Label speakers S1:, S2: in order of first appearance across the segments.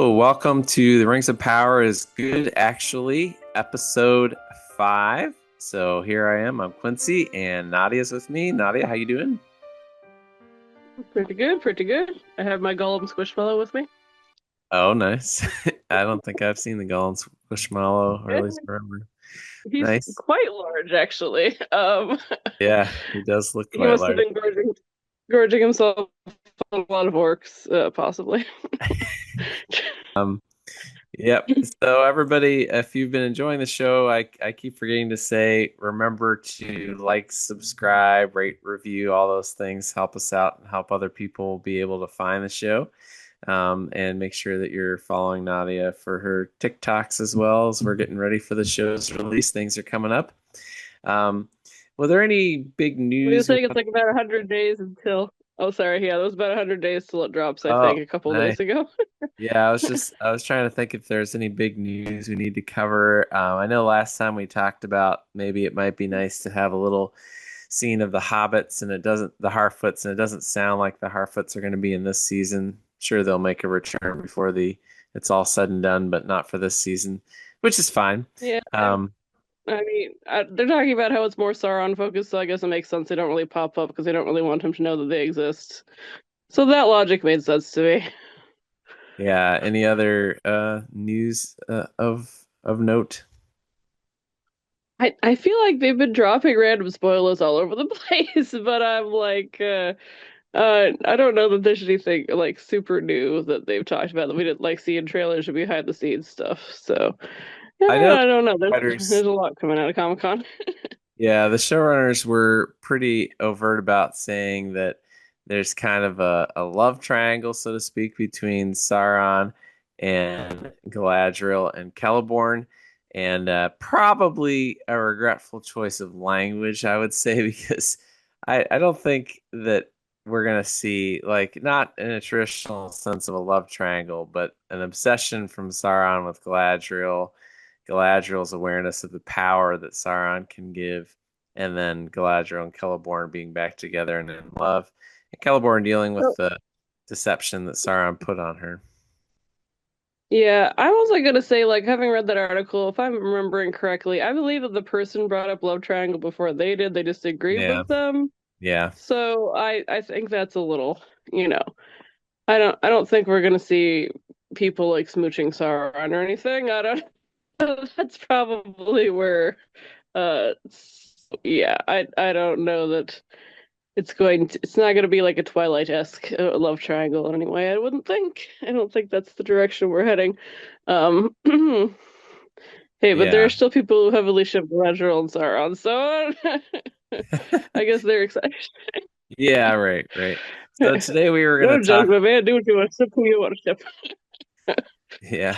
S1: Welcome to The Rings of Power is Good, actually, episode 5. So here I am. I'm Quincy, and Nadia's with me. Nadia, how you doing?
S2: Pretty good, pretty good. I have my Gollum Squishmallow with me.
S1: Oh, nice. I don't think I've seen the Galadriel Squishmallow, or at
S2: Yeah,
S1: least remember.
S2: he's
S1: Nice.
S2: quite large, actually.
S1: Yeah, he does look
S2: He
S1: quite
S2: must have
S1: large.
S2: been gorging himself on a lot of orcs, possibly.
S1: Um, Yep. So everybody, if you've been enjoying the show, I keep forgetting to say, remember to like, subscribe, rate, review, all those things. Help us out and help other people be able to find the show. And make sure that you're following Nadia for her TikToks as well as we're getting ready for the show's release. Things are coming up. Um, were there any big
S2: What do you
S1: news?
S2: think? It's like about 100 days until. Oh, sorry. Yeah, it was about 100 days till it drops, I
S1: Oh,
S2: think, a couple
S1: nice.
S2: days ago.
S1: Yeah, I was trying to think if there's any big news we need to cover. I know last time we talked about maybe it might be nice to have a little scene of the hobbits and the Harfoots, and it doesn't sound like the Harfoots are going to be in this season. Sure, they'll make a return before it's all said and done, but not for this season, which is fine.
S2: Yeah,
S1: Um,
S2: I mean, they're talking about how it's more Sauron focused, so I guess it makes sense they don't really pop up because they don't really want him to know that they exist. So that logic made sense to me.
S1: yeah, any other news of note?
S2: I feel like they've been dropping random spoilers all over the place, but I'm like, I don't know that there's anything like super new that they've talked about that we didn't like see in trailers or behind the scenes stuff. So yeah,
S1: I know
S2: I don't know.
S1: writers.
S2: There's a lot coming out of Comic-Con.
S1: Yeah, the showrunners were pretty overt about saying that there's kind of a love triangle, so to speak, between Sauron and Galadriel and Celeborn, and probably a regretful choice of language, I would say, because I don't think that we're gonna see, like, not in a traditional sense of a love triangle, but an obsession from Sauron with Galadriel, Galadriel's awareness of the power that Sauron can give, and then Galadriel and Celeborn being back together and in love, and Celeborn dealing with
S2: So,
S1: the deception that Sauron put on her.
S2: yeah, I was like gonna say, like, having read that article, if I'm remembering correctly, I believe that the person brought up love triangle before they did. They just agreed
S1: Yeah,
S2: with them.
S1: yeah.
S2: So I think that's a little, you know. I don't think we're gonna see people like smooching Sauron or anything. I don't. That's probably where. Yeah. I don't know that it's going to. It's not gonna be like a Twilight-esque love triangle anyway. I wouldn't think. I don't think that's the direction we're heading. Um. Hey, but there are
S1: Yeah.
S2: still people who heavily ship Galadriel and Sauron, so I guess they're excited.
S1: Yeah, right, right. So today we were going to
S2: No
S1: talk,
S2: judgment, man. Do what you want. Ship who you want to ship.
S1: yeah.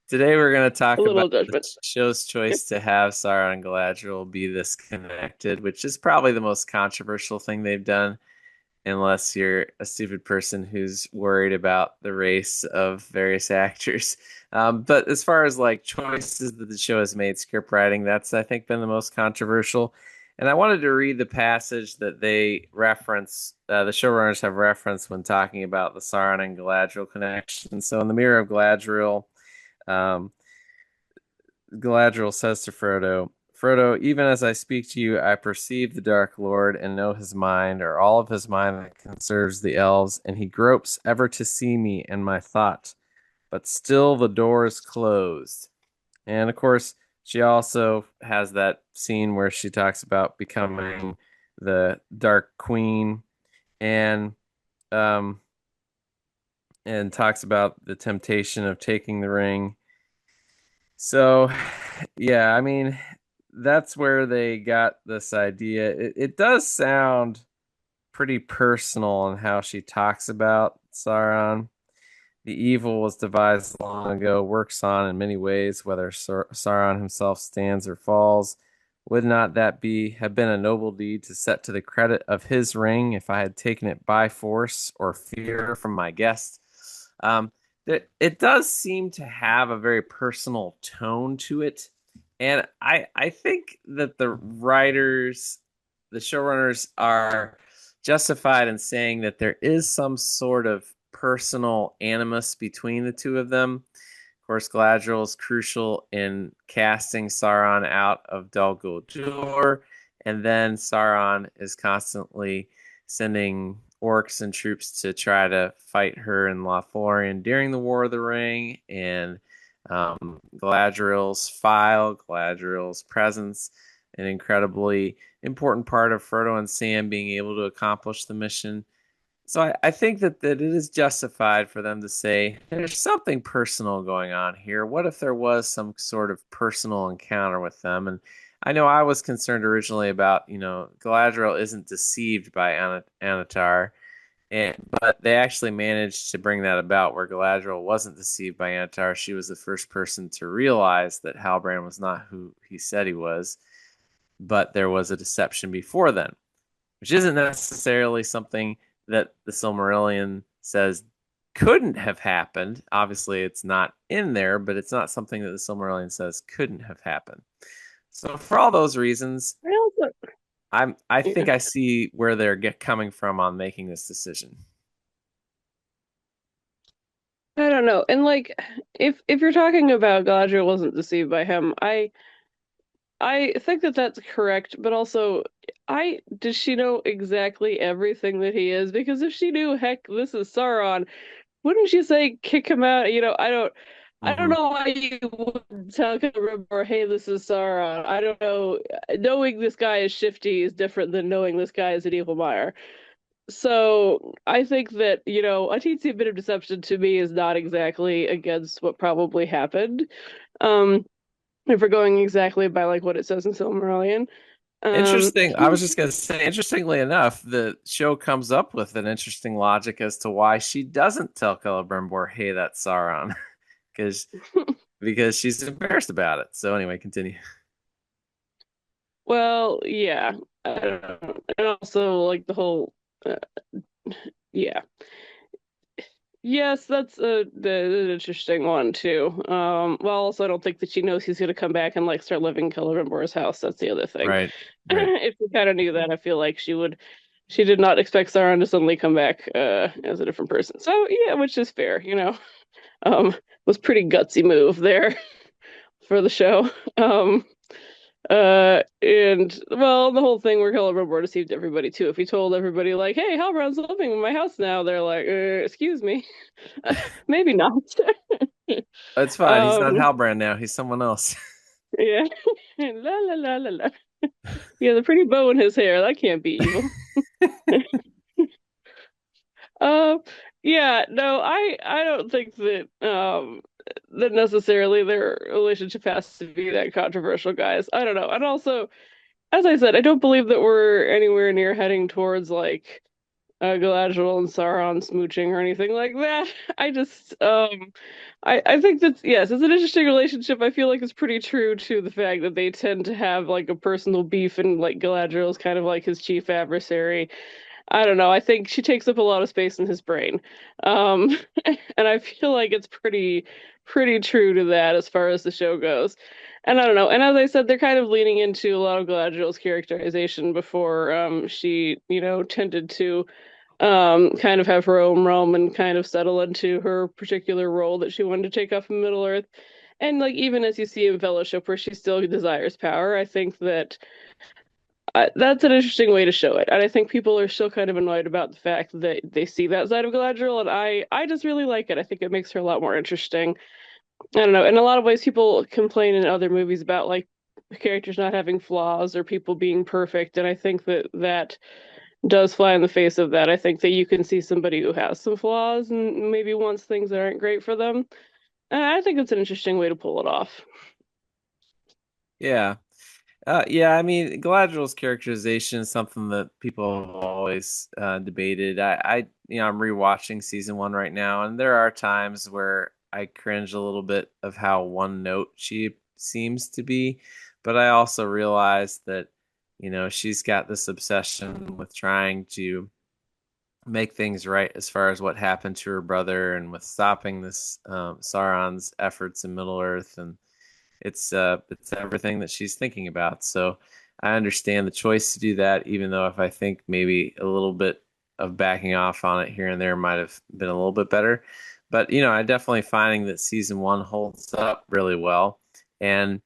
S1: Today we're going to
S2: A
S1: talk about
S2: little
S1: the
S2: judgment.
S1: show's choice to have Sauron and Galadriel be this connected, which is probably the most controversial thing they've done, unless you're a stupid person who's worried about the race of various actors. But as far as like choices that the show has made, script writing, that's I think been the most controversial. And I wanted to read the passage that they reference, the showrunners have referenced when talking about the Sauron and Galadriel connection. So in the Mirror of Galadriel, um, Galadriel says to Frodo, Frodo, even as I speak to you, I perceive the Dark Lord and know his mind, or all of his mind that conserves the elves, and he gropes ever to see me and my thought. But still the door is closed. And of course, she also has that scene where she talks about becoming the Dark Queen and um and talks about the temptation of taking the ring. So, yeah, I mean, that's where they got this idea. It does sound pretty personal in how she talks about Sauron. The evil was devised long ago, works on in many ways, whether Sauron himself stands or falls. Would not that be have been a noble deed to set to the credit of his ring if I had taken it by force or fear from my guest? It does seem to have a very personal tone to it, and I think that the showrunners, are justified in saying that there is some sort of personal animus between the two of them. Of course, Galadriel is crucial in casting Sauron out of Dol Guldur, and then Sauron is constantly sending orcs and troops to try to fight her in Lothlorien during the War of the Ring, and Galadriel's file, Galadriel's presence, an incredibly important part of Frodo and Sam being able to accomplish the mission. So I think that it is justified for them to say there's something personal going on here. What if there was some sort of personal encounter with them? And I know I was concerned originally about, Galadriel isn't deceived by Anatar, but they actually managed to bring that about where Galadriel wasn't deceived by Anatar. She was the first person to realize that Halbrand was not who he said he was, but there was a deception before then, which isn't necessarily something that the Silmarillion says couldn't have happened. Obviously, it's not in there, but it's not something that the Silmarillion says couldn't have happened. So for all those reasons,
S2: I also,
S1: I think
S2: yeah,
S1: I see where they're coming from on making this decision.
S2: I don't know. And like, if you're talking about Galadriel wasn't deceived by him, I think that that's correct, but also, I does she know exactly everything that he is? Because if she knew, heck, this is Sauron, wouldn't she say kick him out? I don't
S1: Hmm.
S2: know why you would tell Celebrimbor, hey, this is Sauron. I don't know. Knowing this guy is shifty is different than knowing this guy is an evil Meyer. So I think that, a teensy bit of deception to me is not exactly against what probably happened. Um, if we're going exactly by like what it says in Silmarillion. Um,
S1: Interesting. I was just going to say, interestingly enough, the show comes up with an interesting logic as to why she doesn't tell Celebrimbor, "Hey, that's Sauron," because she's embarrassed about it. So anyway, continue.
S2: well, yeah. I don't know. And also like the whole uh, yeah. Yes, that's an interesting one too. Well, also I don't think that she knows he's gonna come back and like start living in Celebrimbor's house. That's the other thing.
S1: Right, right.
S2: If she kind of knew that, I feel like she would. She did not expect Sauron to suddenly come back as a different person. So yeah, which is fair, was pretty gutsy move there for the show. And well, the whole thing where Celebrimbor deceived everybody too. If he told everybody like, "Hey, Halbrand's living in my house now," they're like, "Excuse me." Maybe not.
S1: It's fine. He's not
S2: Um,
S1: Halbrand now. He's someone else.
S2: yeah. La la la la la. He has a pretty bow in his hair. That can't be evil. Uh, yeah, no, I don't think that that necessarily their relationship has to be that controversial, guys. I don't know. And also, as I said, I don't believe that we're anywhere near heading towards like Galadriel and Sauron smooching or anything like that. I just I think that's yes, it's an interesting relationship. I feel like it's pretty true to the fact that they tend to have like a personal beef and like Galadriel's kind of like his chief adversary. I don't know. I think she takes up a lot of space in his brain. Um and I feel like it's pretty true to that as far as the show goes. And I don't know. And as I said, they're kind of leaning into a lot of Galadriel's characterization before she, tended to kind of have her own realm and kind of settle into her particular role that she wanted to take up in Middle Earth. And like even as you see in Fellowship, where she still desires power, I think that that's an interesting way to show it. And I think people are still kind of annoyed about the fact that they see that side of Galadriel, and I just really like it. I think it makes her a lot more interesting. I don't know. In a lot of ways, people complain in other movies about like characters not having flaws or people being perfect, and I think that that does fly in the face of that. I think that you can see somebody who has some flaws and maybe wants things that aren't great for them. And I think it's an interesting way to pull it off.
S1: Yeah. Yeah, I mean, Galadriel's characterization is something that people have always debated. I'm rewatching season one right now, and there are times where I cringe a little bit of how one note she seems to be, but I also realize that, she's got this obsession with trying to make things right as far as what happened to her brother and with stopping this Sauron's efforts in Middle Earth, and it's everything that she's thinking about. So I understand the choice to do that, even though if I think maybe a little bit of backing off on it here and there might have been a little bit better. But I definitely finding that season one holds up really well. And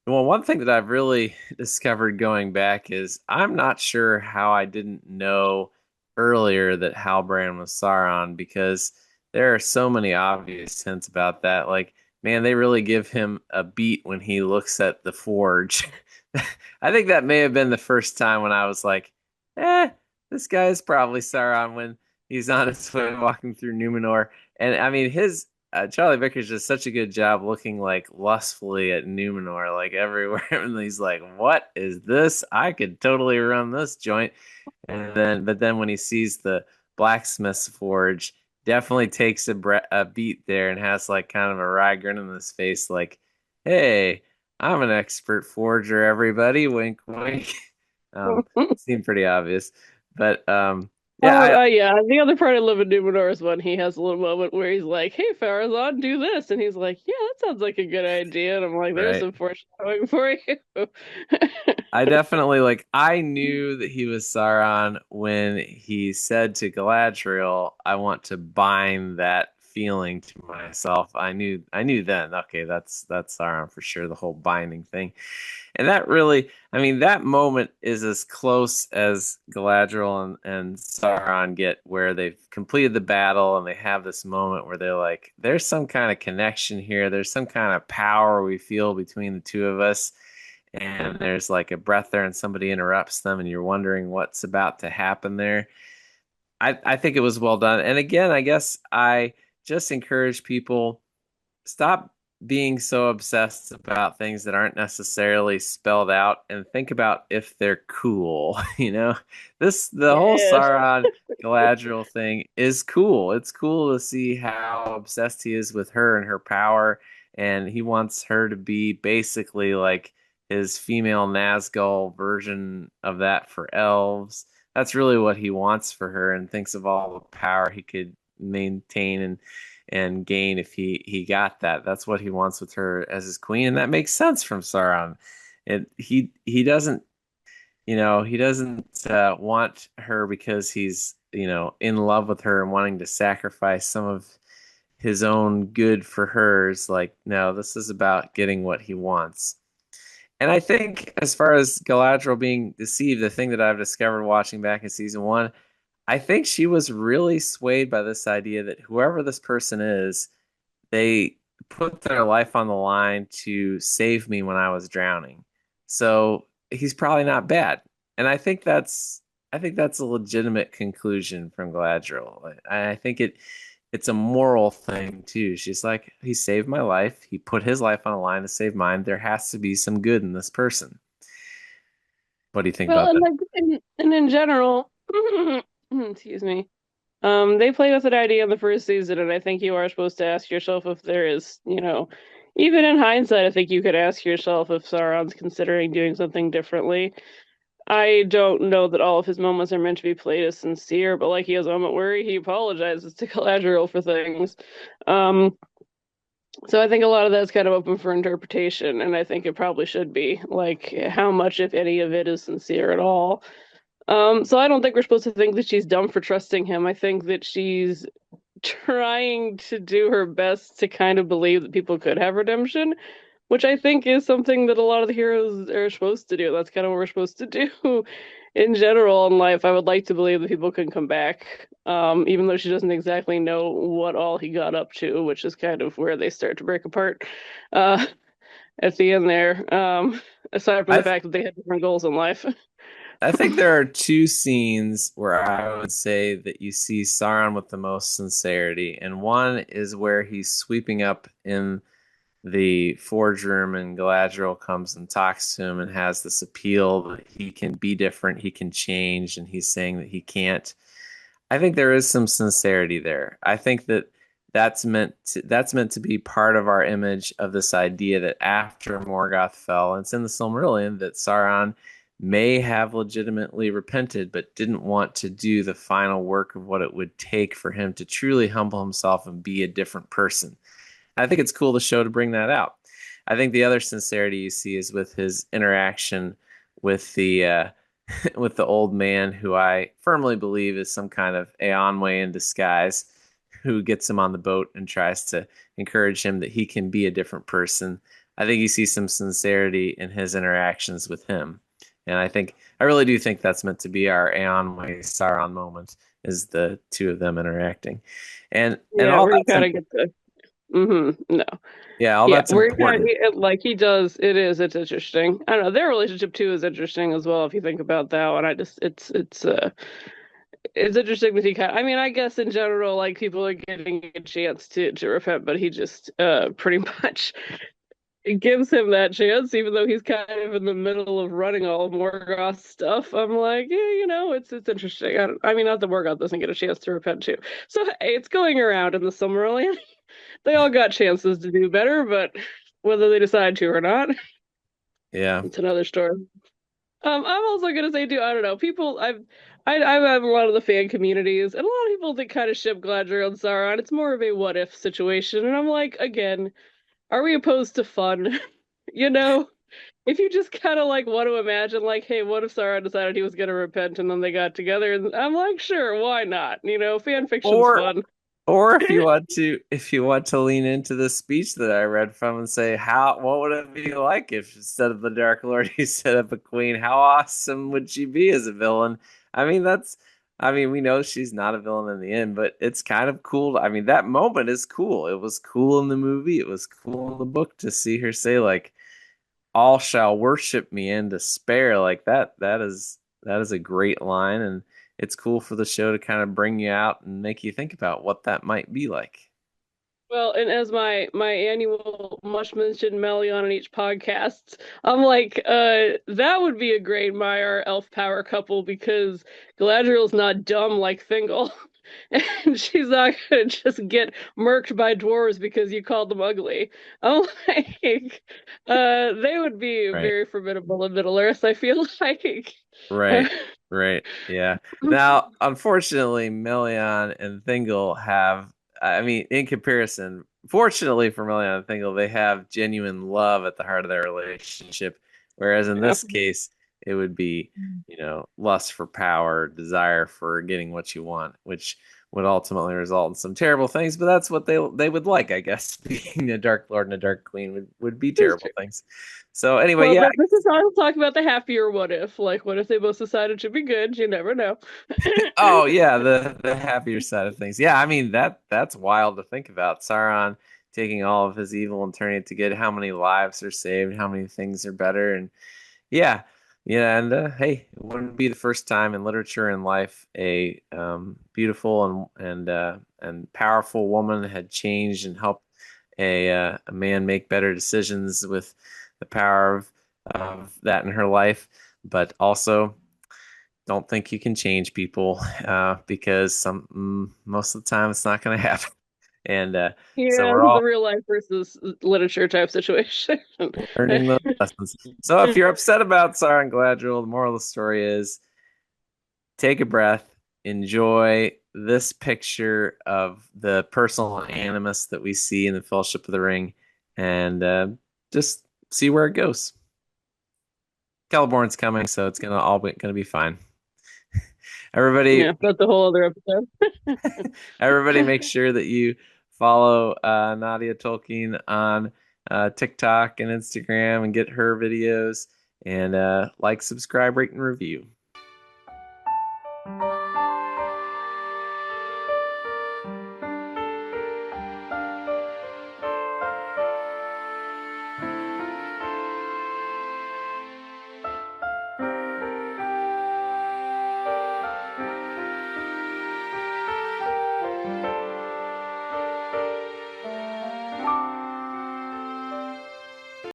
S1: well, one thing that I've really discovered going back is I'm not sure how I didn't know earlier that Halbrand was Sauron because there are so many obvious hints about that. Like, man, they really give him a beat when he looks at the forge. I think that may have been the first time when I was like, this guy is probably Sauron when he's on his way walking through Numenor. And I mean, his Charlie Vickers does such a good job looking like lustfully at Numenor, like everywhere. And he's like, "What is this? I could totally run this joint." But then when he sees the blacksmith's forge, definitely takes a beat there and has like kind of a wry grin on his face, like, "Hey, I'm an expert forger, everybody." Wink, wink. Seemed pretty obvious, but yeah,
S2: Yeah. The other part of Live in Numenor is when he has a little moment where he's like, "Hey, Farazan, do this," and he's like, "Yeah, that sounds like a good idea." And I'm like, "There's
S1: right.
S2: some foreshadowing for you."
S1: I definitely like I knew that he was Sauron when he said to Galadriel, I want to bind that feeling to myself. I knew then, okay, that's Sauron for sure, the whole binding thing. And that really, I mean, that moment is as close as Galadriel and Sauron get where they've completed the battle and they have this moment where they're like, there's some kind of connection here. There's some kind of power we feel between the two of us. And there's like a breath there and somebody interrupts them and you're wondering what's about to happen there. I think it was well done. And again, I guess I just encourage people stop being so obsessed about things that aren't necessarily spelled out and think about if they're cool. The whole
S2: Yeah.
S1: Sauron Galadriel thing is cool. It's cool to see how obsessed he is with her and her power, and he wants her to be basically like his female Nazgul version of that for elves. That's really what he wants for her, and thinks of all the power he could maintain and gain if he got that. That's what he wants with her as his queen, and that makes sense from Sauron. He doesn't he doesn't want her because he's in love with her and wanting to sacrifice some of his own good for hers. Like, no, this is about getting what he wants. And I think as far as Galadriel being deceived, the thing that I've discovered watching back in season one, I think she was really swayed by this idea that whoever this person is, they put their life on the line to save me when I was drowning. So he's probably not bad. And I think that's a legitimate conclusion from Galadriel. I think it's a moral thing too. She's like, he saved my life. He put his life on the line to save mine. There has to be some good in this person. What do you think
S2: Well,
S1: about
S2: and
S1: that?
S2: like, and in general, excuse me. They play with an idea in the first season, and I think you are supposed to ask yourself if there is, even in hindsight, I think you could ask yourself if Sauron's considering doing something differently. I don't know that all of his moments are meant to be played as sincere, but like he has a moment where he apologizes to Galadriel for things. Um, so I think a lot of that's kind of open for interpretation, and I think it probably should be. Like, how much, if any, of it is sincere at all? So I don't think we're supposed to think that she's dumb for trusting him. I think that she's trying to do her best to kind of believe that people could have redemption, which I think is something that a lot of the heroes are supposed to do. That's kind of what we're supposed to do in general in life. I would like to believe that people can come back, even though she doesn't exactly know what all he got up to, which is kind of where they start to break apart uh, at the end there. Aside from the
S1: I
S2: fact that they had different goals in life.
S1: I think there are two scenes where I would say that you see Sauron with the most sincerity, and one is where he's sweeping up in the forge room and Galadriel comes and talks to him and has this appeal that he can be different, he can change, and he's saying that he can't. I think there is some sincerity there. I think that that's meant to be part of our image of this idea that after Morgoth fell, and it's in the Silmarillion that Sauron may have legitimately repented, but didn't want to do the final work of what it would take for him to truly humble himself and be a different person. I think it's cool the show to bring that out. I think the other sincerity you see is with his interaction with the with the old man, who I firmly believe is some kind of Eonway in disguise, who gets him on the boat and tries to encourage him that he can be a different person. I think you see some sincerity in his interactions with him. And I really do think that's meant to be our Eonway Sauron moment, is the two of them interacting. And
S2: Yeah,
S1: all
S2: where you
S1: that's
S2: kind of get the no.
S1: yeah, all
S2: Yeah,
S1: that's
S2: where he
S1: important.
S2: like he does it's interesting. I don't know, their relationship too is interesting as well if you think about that one. I just it's interesting that he kind of, I mean, I guess in general, like people are getting a chance to repent, but he just pretty much gives him that chance, even though he's kind of in the middle of running all of Morgoth's stuff. I'm like, yeah, it's interesting. I mean, not that Morgoth doesn't get a chance to repent too. So hey, it's going around in the Silmarillion. They all got chances to do better, but whether they decide to or not,
S1: Yeah.
S2: it's another story. I'm also gonna say too, I don't know, I've had a lot of the fan communities, and a lot of people that kind of ship Galadriel and Sauron. It's more of a what if situation, and I'm like, again, are we opposed to fun? You know, if you just kind of like want to imagine, like, hey, what if Sauron decided he was gonna repent and then they got together? And I'm like, sure, why not? Fan fiction's
S1: Or
S2: fun.
S1: Or if you want to lean into the speech that I read from and say, what would it be like if instead of the Dark Lord he set up a queen? How awesome would she be as a villain? I mean, we know she's not a villain in the end, but it's kind of cool. I mean, that moment is cool. It was cool in the movie. It was cool in the book to see her say like, all shall worship me in despair. Like that is a great line, and it's cool for the show to kind of bring you out and make you think about what that might be like.
S2: Well, and as my annual much mentioned Melion on each podcast, I'm like, that would be a great Maiar elf power couple because Galadriel's not dumb like Thingol, and she's not gonna just get murked by dwarves because you called them ugly. I'm like, they would be
S1: Right.
S2: very formidable in Middle Earth, I feel like.
S1: Right. Right. Yeah. Now, unfortunately, Melion and Thingol have, I mean, in comparison, fortunately for Melion and Thingol, they have genuine love at the heart of their relationship. Whereas in
S2: Yeah.
S1: this case, it would be, lust for power, desire for getting what you want, which would ultimately result in some terrible things. But that's what they would like, I guess. Being a Dark Lord and a Dark Queen would be terrible things. So anyway,
S2: Well,
S1: yeah.
S2: this is how I'm talking about the happier what if. Like, what if they both decided to be good? You never know.
S1: Oh yeah, the happier side of things. Yeah, I mean that's wild to think about. Sauron taking all of his evil and turning it to good. How many lives are saved? How many things are better? And yeah, yeah. And hey, it wouldn't be the first time in literature and life a beautiful and powerful woman had changed and helped a man make better decisions with the power of that in her life. But also don't think you can change people because most of the time it's not going to happen. And so
S2: Yeah,
S1: we're
S2: the
S1: all
S2: real life versus literature type situation.
S1: learning those lessons. So if you're upset about Sauron Galadriel, the moral of the story is take a breath, enjoy this picture of the personal animus that we see in the Fellowship of the Ring, and just see where it goes. Celeborn's coming, so it's gonna be fine. Everybody
S2: Yeah, that's a whole other episode.
S1: Everybody make sure that you follow Nadia Tolkien on TikTok and Instagram and get her videos and like, subscribe, rate, and review.